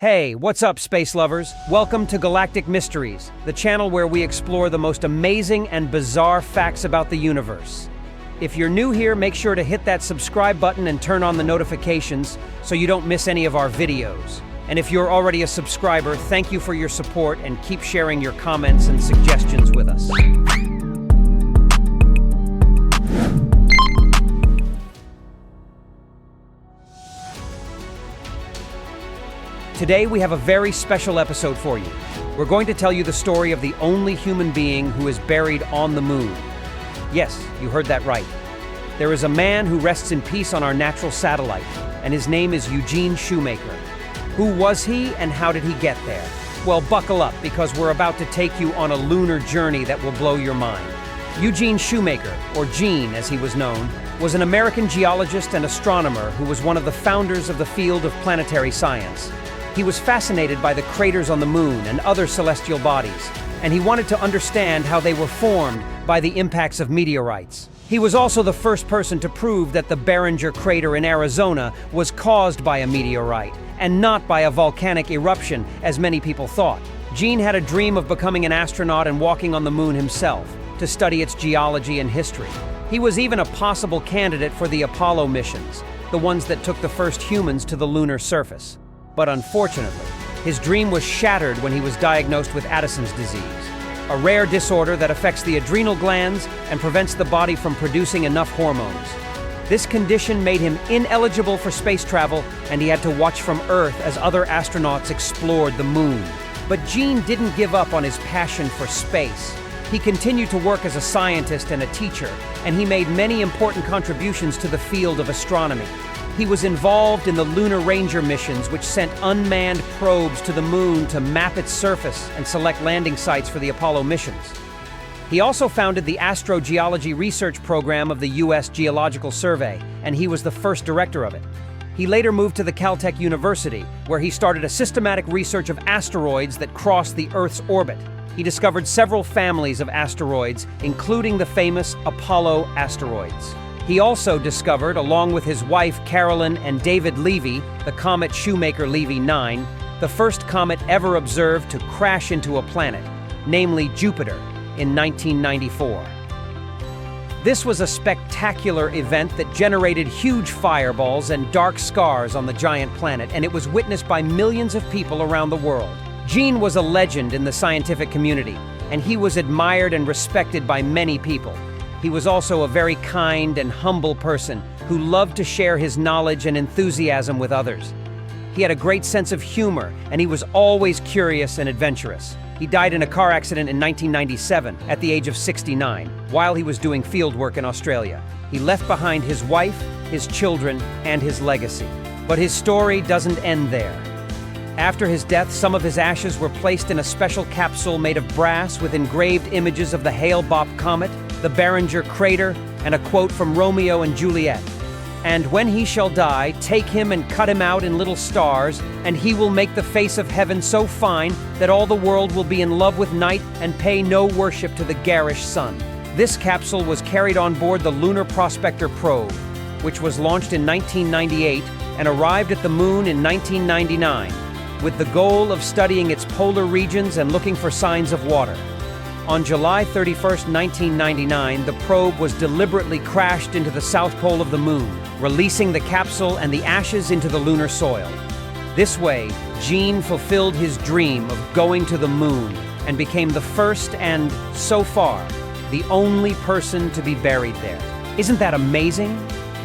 Hey, what's up, space lovers? Welcome to Galactic Mysteries, the channel where we explore the most amazing and bizarre facts about the universe. If you're new here, make sure to hit that subscribe button and turn on the notifications so you don't miss any of our videos. And if you're already a subscriber, thank you for your support and keep sharing your comments and suggestions with us. Today we have a very special episode for you. We're going to tell you the story of the only human being who is buried on the moon. Yes, you heard that right. There is a man who rests in peace on our natural satellite, and his name is Eugene Shoemaker. Who was he and how did he get there? Well, buckle up, because we're about to take you on a lunar journey that will blow your mind. Eugene Shoemaker, or Gene as he was known, was an American geologist and astronomer who was one of the founders of the field of planetary science. He was fascinated by the craters on the moon and other celestial bodies, and he wanted to understand how they were formed by the impacts of meteorites. He was also the first person to prove that the Barringer crater in Arizona was caused by a meteorite, and not by a volcanic eruption, as many people thought. Gene had a dream of becoming an astronaut and walking on the moon himself, to study its geology and history. He was even a possible candidate for the Apollo missions, the ones that took the first humans to the lunar surface. But unfortunately, his dream was shattered when he was diagnosed with Addison's disease, a rare disorder that affects the adrenal glands and prevents the body from producing enough hormones. This condition made him ineligible for space travel, and he had to watch from Earth as other astronauts explored the moon. But Gene didn't give up on his passion for space. He continued to work as a scientist and a teacher, and he made many important contributions to the field of astronomy. He was involved in the Lunar Ranger missions, which sent unmanned probes to the moon to map its surface and select landing sites for the Apollo missions. He also founded the Astrogeology Research Program of the U.S. Geological Survey, and he was the first director of it. He later moved to the Caltech University, where he started a systematic research of asteroids that cross the Earth's orbit. He discovered several families of asteroids, including the famous Apollo asteroids. He also discovered, along with his wife Carolyn and David Levy, the comet Shoemaker-Levy 9, the first comet ever observed to crash into a planet, namely Jupiter, in 1994. This was a spectacular event that generated huge fireballs and dark scars on the giant planet, and it was witnessed by millions of people around the world. Gene was a legend in the scientific community, and he was admired and respected by many people. He was also a very kind and humble person who loved to share his knowledge and enthusiasm with others. He had a great sense of humor, and he was always curious and adventurous. He died in a car accident in 1997 at the age of 69 while he was doing field work in Australia. He left behind his wife, his children, and his legacy. But his story doesn't end there. After his death, some of his ashes were placed in a special capsule made of brass with engraved images of the Hale-Bopp comet, the Barringer crater, and a quote from Romeo and Juliet. "And when he shall die, take him and cut him out in little stars, and he will make the face of heaven so fine that all the world will be in love with night and pay no worship to the garish sun." This capsule was carried on board the Lunar Prospector probe, which was launched in 1998 and arrived at the moon in 1999, with the goal of studying its polar regions and looking for signs of water. On July 31, 1999, the probe was deliberately crashed into the south pole of the moon, releasing the capsule and the ashes into the lunar soil. This way, Gene fulfilled his dream of going to the moon and became the first and, so far, the only person to be buried there. Isn't that amazing?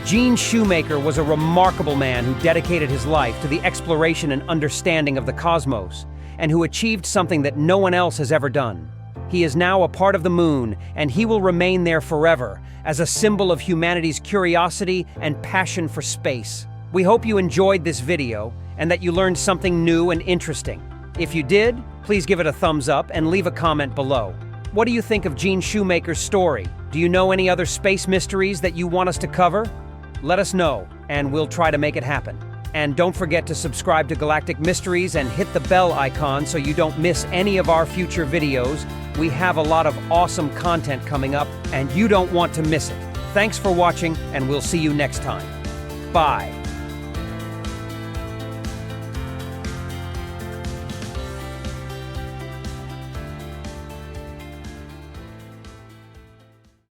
Gene Shoemaker was a remarkable man who dedicated his life to the exploration and understanding of the cosmos, and who achieved something that no one else has ever done. He is now a part of the moon, and he will remain there forever as a symbol of humanity's curiosity and passion for space. We hope you enjoyed this video and that you learned something new and interesting. If you did, please give it a thumbs up and leave a comment below. What do you think of Gene Shoemaker's story? Do you know any other space mysteries that you want us to cover? Let us know, and we'll try to make it happen. And don't forget to subscribe to Galactic Mysteries and hit the bell icon so you don't miss any of our future videos. We have a lot of awesome content coming up, and you don't want to miss it. Thanks for watching, and we'll see you next time. Bye.